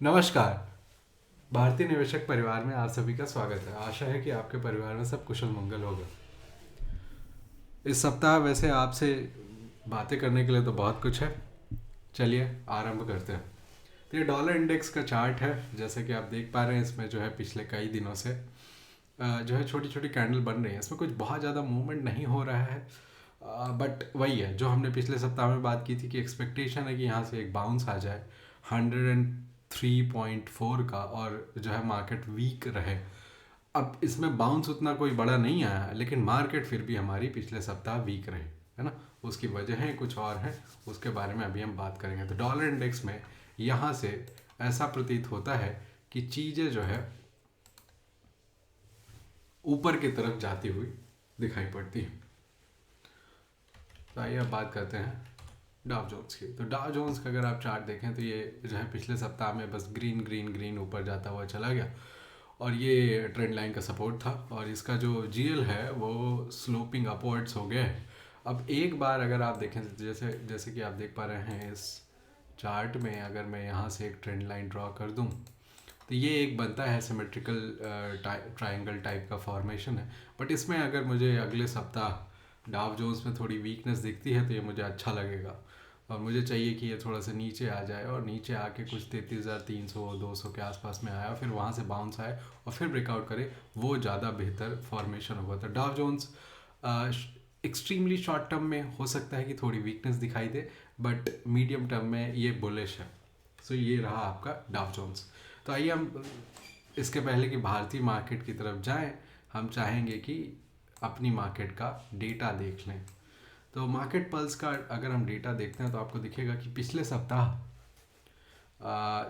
नमस्कार। भारतीय निवेशक परिवार में आप सभी का स्वागत है। आशा है कि आपके परिवार में सब कुशल मंगल होगा। इस सप्ताह वैसे आपसे बातें करने के लिए तो बहुत कुछ है। चलिए आरंभ करते हैं। तो ये डॉलर इंडेक्स का चार्ट है। जैसे कि आप देख पा रहे हैं, इसमें जो है पिछले कई दिनों से जो है छोटी छोटी कैंडल बन रही है। इसमें कुछ बहुत ज़्यादा मूवमेंट नहीं हो रहा है, बट वही है जो हमने पिछले सप्ताह में बात की थी कि एक्सपेक्टेशन है कि यहाँ से एक बाउंस आ जाए 103.4 का, और जो है मार्केट वीक रहे। अब इसमें बाउंस उतना कोई बड़ा नहीं आया है, लेकिन मार्केट फिर भी हमारी पिछले सप्ताह वीक रही है ना। उसकी वजहें कुछ और हैं, उसके बारे में अभी हम बात करेंगे। तो डॉलर इंडेक्स में यहाँ से ऐसा प्रतीत होता है कि चीज़ें जो है ऊपर की तरफ जाती हुई दिखाई पड़ती हैं। तो आइए अब बात करते हैं डाव जोन्स की। तो डाव जोन्स का अगर आप चार्ट देखें तो ये जो है पिछले सप्ताह में बस ग्रीन ग्रीन ग्रीन ऊपर जाता हुआ चला गया, और ये ट्रेंड लाइन का सपोर्ट था, और इसका जो जीएल है वो स्लोपिंग अपवर्ड्स हो गया है। अब एक बार अगर आप देखें, जैसे जैसे कि आप देख पा रहे हैं इस चार्ट में, अगर मैं यहाँ से एक ट्रेंड लाइन ड्रॉ कर दूँ तो ये एक बनता है सिमेट्रिकल ट्रायंगल टाइप का फॉर्मेशन है। बट इसमें अगर मुझे अगले सप्ताह डाव जोन्स में थोड़ी वीकनेस दिखती है तो ये मुझे अच्छा लगेगा, और मुझे चाहिए कि ये थोड़ा सा नीचे आ जाए, और नीचे आके कुछ 33,300 200 के आसपास में आया, फिर वहाँ से बाउंस आए और फिर ब्रेकआउट करे, वो ज़्यादा बेहतर फॉर्मेशन होगा। तो डाव जोन्स एक्सट्रीमली शॉर्ट टर्म में हो सकता है कि थोड़ी वीकनेस दिखाई दे, बट मीडियम टर्म में ये बुलिश है। सो ये रहा आपका डाव जोन्स। तो आइए हम इसके पहले कि भारतीय मार्केट की तरफ जाएं, हम चाहेंगे कि अपनी मार्केट का डेटा देख लें। तो मार्केट पल्स का अगर हम डेटा देखते हैं तो आपको दिखेगा कि पिछले सप्ताह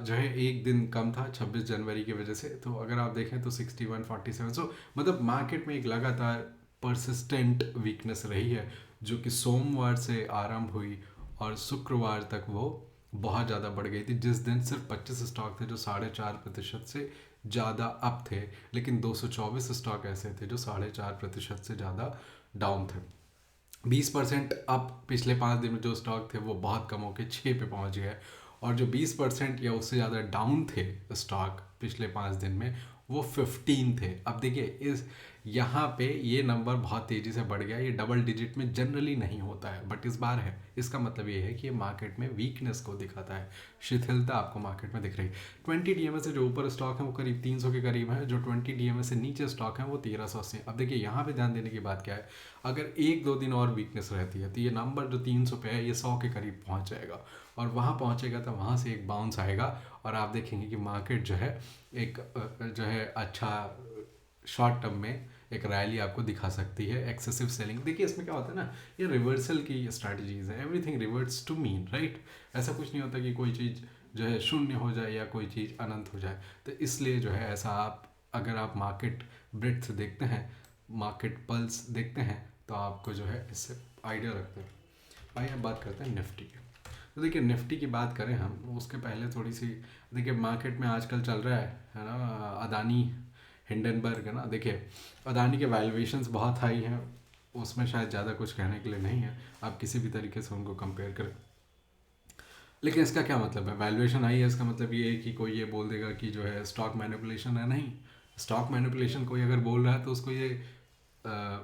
जो है एक दिन कम था 26 जनवरी की वजह से। तो अगर आप देखें तो 61.47, सो मतलब मार्केट में एक लगातार परसिस्टेंट वीकनेस रही है, जो कि सोमवार से आरंभ हुई और शुक्रवार तक वो बहुत ज़्यादा बढ़ गई थी। जिस दिन सिर्फ 25 स्टॉक थे जो 4.5% से ज़्यादा अप थे, लेकिन 224 स्टॉक ऐसे थे जो 4.5% से ज़्यादा डाउन थे। 20% अप पिछले 5 दिन में जो स्टॉक थे वो बहुत कम होकर 6 पे पहुंच गए, और जो 20% या उससे ज़्यादा डाउन थे स्टॉक पिछले 5 दिन में वो 15 थे। अब देखिए इस यहाँ पे ये नंबर बहुत तेज़ी से बढ़ गया। ये डबल डिजिट में जनरली नहीं होता है, बट इस बार है। इसका मतलब ये है कि ये मार्केट में वीकनेस को दिखाता है, शिथिलता आपको मार्केट में दिख रही है। 20 डीएमए से जो ऊपर स्टॉक है वो करीब 300 के करीब है, जो 20 डीएमए से नीचे स्टॉक है वो 1380। अब देखिए यहाँ पे ध्यान देने की बात क्या है, अगर 1-2 दिन और वीकनेस रहती है तो ये नंबर जो 300 पे है ये 100 के करीब पहुँच जाएगा, और वहाँ पहुँचेगा तो वहाँ से एक बाउंस आएगा, और आप देखेंगे कि मार्केट जो है एक जो है अच्छा शॉर्ट टर्म में एक रैली आपको दिखा सकती है। एक्सेसिव सेलिंग, देखिए इसमें क्या होता है ना, ये रिवर्सल की स्ट्रैटेजीज है। Everything reverts to mean, right. ऐसा कुछ नहीं होता कि कोई चीज़ जो है शून्य हो जाए या कोई चीज़ अनंत हो जाए। तो इसलिए जो है ऐसा आप अगर आप मार्केट ब्रेड्थ देखते हैं, मार्केट पल्स देखते हैं, तो आपको जो है इससे आइडिया रखते हैं। आइए अब बात करते हैं निफ्टी की। तो देखिए निफ्टी की बात करें हम, उसके पहले थोड़ी सी देखिए मार्केट में आजकल चल रहा है ना, अदानी हिंडनबर्ग है ना। देखिए अदानी के वैल्यूएशंस बहुत हाई हैं, उसमें शायद ज़्यादा कुछ कहने के लिए नहीं है, आप किसी भी तरीके से उनको कंपेयर करें। लेकिन इसका क्या मतलब है, वैल्यूएशन हाई है इसका मतलब ये है कि कोई ये बोल देगा कि जो है स्टॉक मैनिपुलेशन है? नहीं। स्टॉक मैनिपुलेशन कोई अगर बोल रहा है तो उसको ये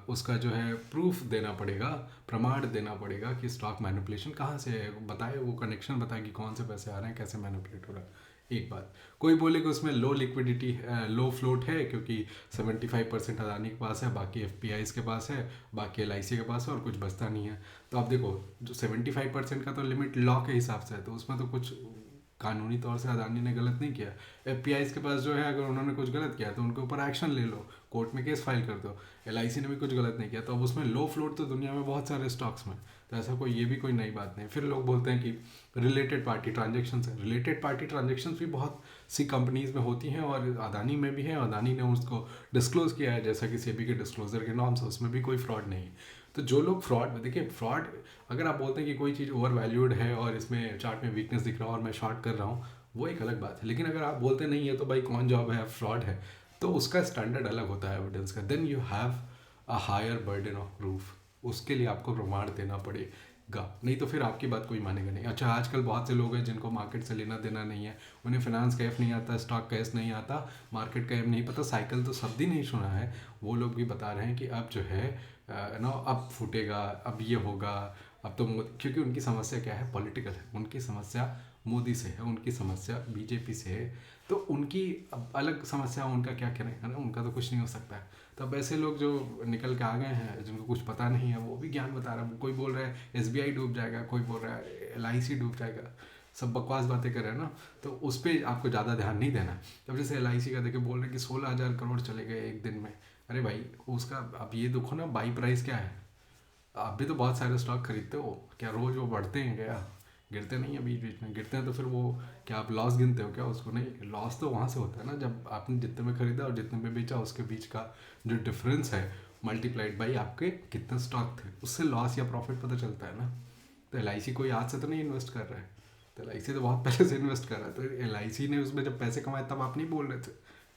उसका जो है प्रूफ देना पड़ेगा, प्रमाण देना पड़ेगा कि स्टॉक मैनिपुलेशन कहाँ से है, बताए वो कनेक्शन बताए कि कौन से पैसे आ रहे हैं, कैसे मैनिपुलेट हो रहा है। एक बात कोई बोले कि उसमें लो लिक्विडिटी लो फ्लोट है क्योंकि 75% अदानी के पास है, बाकी एफ के पास है, बाकी LIC के पास है, और कुछ बचता नहीं है। तो आप देखो जो 75% का तो लिमिट लॉ के हिसाब से है, तो उसमें तो कुछ कानूनी तौर से अदानी ने गलत नहीं किया। एफ के पास जो है अगर उन्होंने कुछ गलत किया तो उनके ऊपर एक्शन ले लो, कोर्ट में केस फाइल कर दो। LIC ने भी कुछ गलत नहीं किया, तो अब उसमें लो फ्लोट तो दुनिया में बहुत सारे स्टॉक्स में, तो ऐसा कोई ये भी कोई नई बात नहीं। फिर लोग बोलते हैं कि रिलेटेड पार्टी ट्रांजेक्शन है, रिलेटेड पार्टी ट्रांजेक्शन भी बहुत सी कंपनीज में होती हैं, और अदानी में भी है। अदानी ने उसको डिस्क्लोज किया है जैसा कि सेबी के डिस्क्लोजर के नॉर्म्स है, उसमें भी कोई फ्रॉड नहीं है। तो जो लोग फ्रॉड, देखिए फ्रॉड अगर आप बोलते हैं कि कोई चीज़ ओवर वैल्यूड है और इसमें चार्ट में वीकनेस दिख रहा है और मैं शॉर्ट कर रहा हूँ, वो एक अलग बात है। लेकिन अगर आप बोलते नहीं है तो भाई कौन जॉब है, फ्रॉड है, तो उसका स्टैंडर्ड अलग होता है एविडेंस का। Then you have a higher burden of proof, उसके लिए आपको प्रमाण देना पड़े। नहीं तो फिर आपकी बात कोई मानेगा नहीं। अच्छा, आजकल बहुत से लोग हैं जिनको मार्केट से लेना देना नहीं है, उन्हें फाइनेंस का एफ नहीं आता, स्टॉक का एस नहीं आता, मार्केट का एम नहीं पता, साइकिल तो शब्द ही नहीं सुना है, वो लोग भी बता रहे हैं कि अब जो है ना अब फूटेगा, अब ये होगा, अब तो क्योंकि उनकी समस्या क्या है, पॉलिटिकल है, उनकी समस्या मोदी से है, उनकी समस्या बीजेपी से है, तो उनकी अब अलग समस्या, उनका क्या करें, है ना, उनका तो कुछ नहीं हो सकता है। तो अब ऐसे लोग जो निकल के आ गए हैं, जिनको कुछ पता नहीं है, वो भी ज्ञान बता रहा है। कोई बोल रहा है एसबीआई डूब जाएगा, कोई बोल रहा है एलआईसी डूब जाएगा, सब बकवास बातें कर रहे हैं ना, तो उस पर आपको ज़्यादा ध्यान नहीं देना। अब जैसे एलआईसी का देखे बोल रहे हैं कि 16,000 करोड़ चले गए एक दिन में। अरे भाई उसका अब ये देखो ना, बाई प्राइस क्या है। आप भी तो बहुत सारे स्टॉक खरीदते हो, क्या रोज़ वो बढ़ते हैं क्या? गिरते नहीं है, बीच बीच में गिरते हैं, तो फिर वो क्या आप लॉस गिनते हो क्या उसको? नहीं, लॉस तो वहाँ से होता है ना जब आपने जितने में खरीदा और जितने में बेचा, उसके बीच का जो डिफरेंस है मल्टीप्लाइड बाई आपके कितने स्टॉक थे, उससे लॉस या प्रॉफिट पता चलता है ना। तो एल कोई आज से तो नहीं इन्वेस्ट कर रहा है, तो एल तो बहुत पहले से इन्वेस्ट कर रहा है। तो एल ने उसमें जब पैसे कमाए तब आप नहीं बोल रहे थे,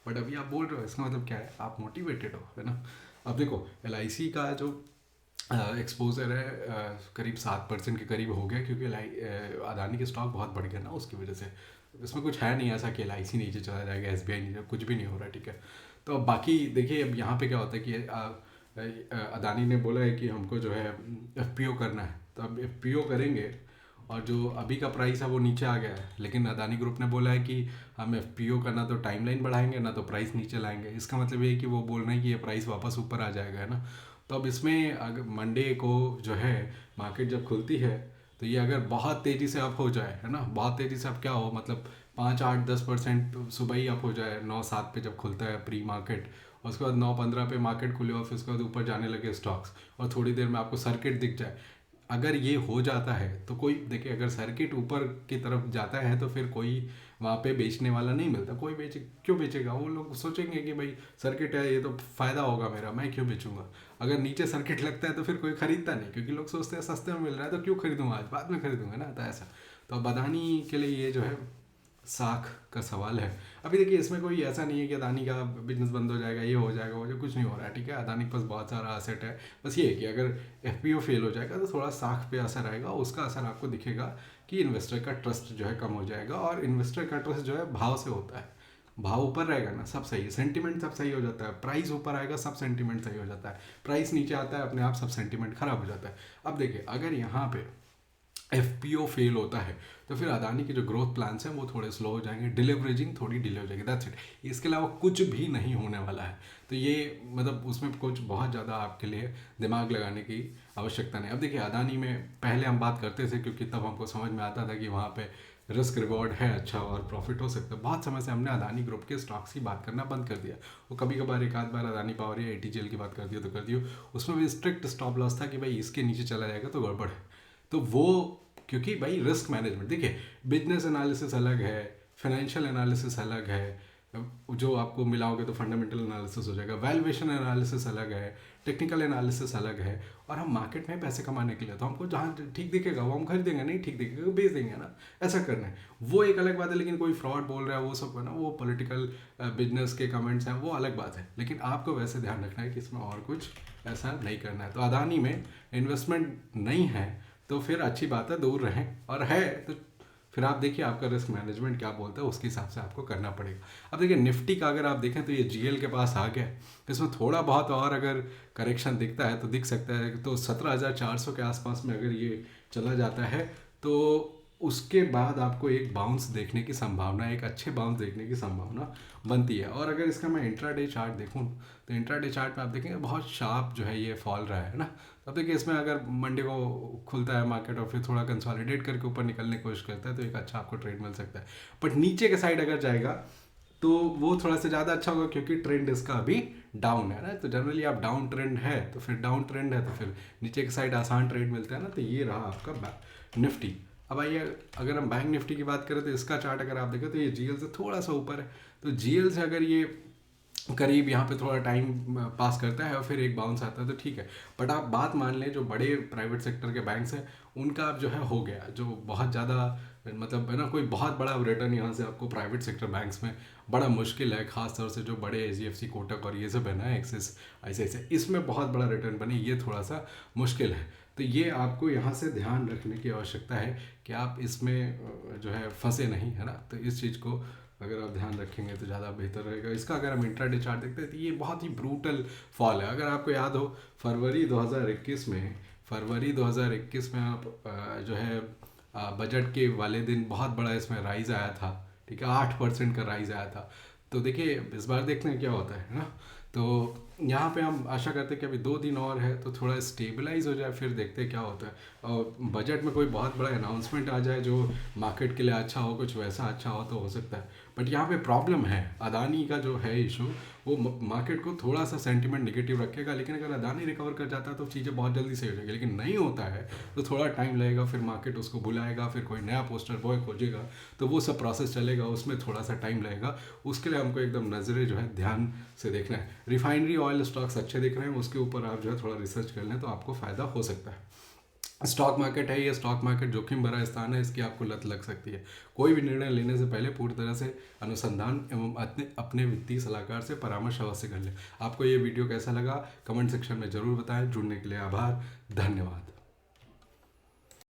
बट अभी आप बोल रहे हो, इसका मतलब क्या है, आप मोटिवेटेड हो, है ना। अब देखो एल का जो एक्सपोजर है करीब 7% के करीब हो गया, क्योंकि अदानी के स्टॉक बहुत बढ़ गया ना, उसकी वजह से। इसमें कुछ है नहीं ऐसा कि एल नीचे चला जाएगा, एसबीआई नीचे, कुछ भी नहीं हो रहा है, ठीक है। तो अब बाकी देखिए, अब यहाँ पे क्या होता है कि अदानी ने बोला है कि हमको जो है एफ करना है, तो अब एफ करेंगे, और जो अभी का प्राइस है वो नीचे आ गया है, लेकिन अदानी ग्रुप ने बोला है कि हम एफ करना तो टाइमलाइन बढ़ाएंगे ना, तो प्राइस नीचे लाएंगे। इसका मतलब ये है कि वो बोल रहे हैं कि ये प्राइस वापस ऊपर आ जाएगा, है ना। तो अब इसमें अगर मंडे को जो है मार्केट जब खुलती है, तो ये अगर बहुत तेज़ी से अप हो जाए, है ना, बहुत तेज़ी से अप क्या हो, मतलब 5, 8, 10% सुबह ही अप हो जाए, 9, 7 पे जब खुलता है प्री मार्केट, और उसके बाद 9, 15 पे मार्केट खुले और फिर उसके बाद ऊपर जाने लगे स्टॉक्स, और थोड़ी देर में आपको सर्किट दिख जाए, अगर ये हो जाता है तो कोई देखिए, अगर सर्किट ऊपर की तरफ जाता है तो फिर कोई वहाँ पे बेचने वाला नहीं मिलता। कोई क्यों बेचेगा? वो लोग सोचेंगे कि भाई सर्किट है, ये तो फ़ायदा होगा मेरा, मैं क्यों बेचूंगा। अगर नीचे सर्किट लगता है तो फिर कोई खरीदता नहीं, क्योंकि लोग सोचते हैं सस्ते में मिल रहा है तो क्यों खरीदूंगा, आज बाद में खरीदूंगा ना, तो ऐसा। तो अब अदानी के लिए ये जो है साख का सवाल है। अभी देखिए, इसमें कोई ऐसा नहीं है कि अदानी का बिजनेस बंद हो जाएगा, ये हो जाएगा, वो जो कुछ नहीं हो रहा है, ठीक है। अदानी के पास बहुत सारा असेट है, बस ये है कि अगर एफ फेल हो जाएगा तो थोड़ा साख पे असर आएगा, उसका असर आपको दिखेगा कि इन्वेस्टर का ट्रस्ट जो है कम हो जाएगा, और इन्वेस्टर का ट्रस्ट जो है भाव से होता है। भाव ऊपर रहेगा ना, सब सही है, सेंटीमेंट सब सही हो जाता है। प्राइस ऊपर आएगा, सब सेंटीमेंट सही हो जाता है। प्राइस नीचे आता है, अपने आप सब सेंटीमेंट खराब हो जाता है। अब देखिए, अगर यहाँ पे एफ फेल होता है तो फिर अदानी के जो ग्रोथ प्लान्स हैं वो थोड़े स्लो हो जाएंगे, डिलीवरेजिंग थोड़ी डिले हो जाएगी, दैट्स इट। इसके अलावा कुछ भी नहीं होने वाला है। तो ये मतलब उसमें कुछ बहुत ज़्यादा आपके लिए दिमाग लगाने की आवश्यकता नहीं। अब देखिए, अदानी में पहले हम बात करते थे, क्योंकि तब हमको समझ में आता था कि वहाँ पे रिस्क रिवॉर्ड है अच्छा और प्रॉफिट हो सकता है। बहुत समय से हमने अदानी ग्रुप के स्टॉक्स की बात करना बंद कर दिया। वो कभी कभार एक आध बार अदानी पावर या ATGL की बात कर दिया तो कर दियो, उसमें भी स्ट्रिक्ट स्टॉप लॉस था कि भाई इसके नीचे चला जाएगा तो गड़बड़ है। तो वो, क्योंकि भाई रिस्क मैनेजमेंट देखिए, बिजनेस एनालिसिस अलग है, फाइनेंशियल एनालिसिस अलग है, जो आपको मिलाओगे तो फंडामेंटल एनालिसिस हो जाएगा, वैल्यूएशन एनालिसिस अलग है, टेक्निकल एनालिसिस अलग है। और हम मार्केट में पैसे कमाने के लिए, तो हमको जहाँ ठीक दिखेगा वो हम खरीदेंगे, नहीं ठीक दिखेगा बेच देंगे ना, ऐसा करना है। वो एक अलग बात है, लेकिन कोई फ्रॉड बोल रहा है वो सब है ना, वो पॉलिटिकल बिजनेस के कमेंट्स हैं, वो अलग बात है। लेकिन आपको वैसे ध्यान रखना है कि इसमें और कुछ ऐसा नहीं करना है। तो अदानी में इन्वेस्टमेंट नहीं है तो फिर अच्छी बात है, दूर रहें, और है तो फिर आप देखिए आपका रिस्क मैनेजमेंट क्या बोलता है, उसके हिसाब से आपको करना पड़ेगा। अब देखिए, निफ्टी का अगर आप देखें तो ये GL के पास आ गया, इसमें थोड़ा बहुत और अगर करेक्शन दिखता है तो दिख सकता है। तो 17,400 के आसपास में अगर ये चला जाता है तो उसके बाद आपको एक बाउंस देखने की संभावना, एक अच्छे बाउंस देखने की संभावना बनती है। और अगर इसका मैं इंट्राडे चार्ट देखूं तो इंट्राडे चार्ट में आप देखेंगे बहुत शार्प जो है ये फॉल रहा है ना। तो अब देखिए, इसमें अगर मंडे को खुलता है मार्केट और फिर थोड़ा कंसोलिडेट करके ऊपर निकलने की कोशिश करता है तो एक अच्छा आपको ट्रेड मिल सकता है। बट नीचे के साइड अगर जाएगा तो वो थोड़ा सा ज़्यादा अच्छा होगा, क्योंकि ट्रेंड इसका अभी डाउन है ना। तो जनरली आप डाउन ट्रेंड है तो फिर डाउन ट्रेंड है तो फिर नीचे के साइड आसान ट्रेड मिलता है ना। तो ये रहा आपका निफ्टी। अब आइए, अगर हम बैंक निफ्टी की बात करें तो इसका चार्ट अगर आप देखें तो ये GL से थोड़ा सा ऊपर है। तो GL से अगर ये करीब यहाँ पे थोड़ा टाइम पास करता है और फिर एक बाउंस आता है तो ठीक है। बट आप बात मान लें, जो बड़े प्राइवेट सेक्टर के बैंक्स हैं उनका अब जो है हो गया, जो बहुत ज़्यादा मतलब है ना, कोई बहुत बड़ा रिटर्न यहाँ से आपको प्राइवेट सेक्टर बैंक्स में बड़ा मुश्किल है। खास तौर से जो बड़े HDFC, कोटक और ये सब है ना, एक्सिस, ICICI, इसमें बहुत बड़ा रिटर्न बने, ये थोड़ा सा मुश्किल है। तो ये आपको यहाँ से ध्यान रखने की आवश्यकता है कि आप इसमें जो है फंसे नहीं, है ना। तो इस चीज़ को अगर आप ध्यान रखेंगे तो ज़्यादा बेहतर रहेगा। इसका अगर हम इंट्राडे चार्ट देखते हैं तो ये बहुत ही ब्रूटल फॉल है। अगर आपको याद हो फरवरी 2021 में आप जो है बजट के वाले दिन बहुत बड़ा इसमें राइज आया था, ठीक है, 8% का राइज आया था। तो देखिए इस बार देखते हैं क्या होता है ना। तो यहाँ पे हम आशा करते हैं कि अभी 2 दिन और है तो थोड़ा स्टेबलाइज हो जाए, फिर देखते हैं क्या होता है। और बजट में कोई बहुत बड़ा अनाउंसमेंट आ जाए जो मार्केट के लिए अच्छा हो, कुछ वैसा अच्छा हो तो हो सकता है। बट यहाँ पे प्रॉब्लम है, अदानी का जो है इशू, वो मार्केट को थोड़ा सा सेंटिमेंट नेगेटिव रखेगा। लेकिन अगर अदानी रिकवर कर जाता है तो चीज़ें बहुत जल्दी सही हो जाएगी, लेकिन नहीं होता है तो थोड़ा टाइम लगेगा। फिर मार्केट उसको बुलाएगा, फिर कोई नया पोस्टर बॉय खोजेगा, तो वो सब प्रोसेस चलेगा, उसमें थोड़ा सा टाइम लगेगा। उसके लिए हमको एकदम नज़रें जो है ध्यान से देखना है। रिफाइनरी ऑयल स्टॉक्स अच्छे दिख रहे हैं, उसके ऊपर आप जो है थोड़ा रिसर्च कर लें तो आपको फ़ायदा हो सकता है। स्टॉक मार्केट है, ये स्टॉक मार्केट जोखिम भरा स्थान है, इसकी आपको लत लग सकती है। कोई भी निर्णय लेने से पहले पूरी तरह से अनुसंधान एवं अपने वित्तीय सलाहकार से परामर्श अवश्य कर लें। आपको ये वीडियो कैसा लगा कमेंट सेक्शन में ज़रूर बताएं। जुड़ने के लिए आभार, धन्यवाद।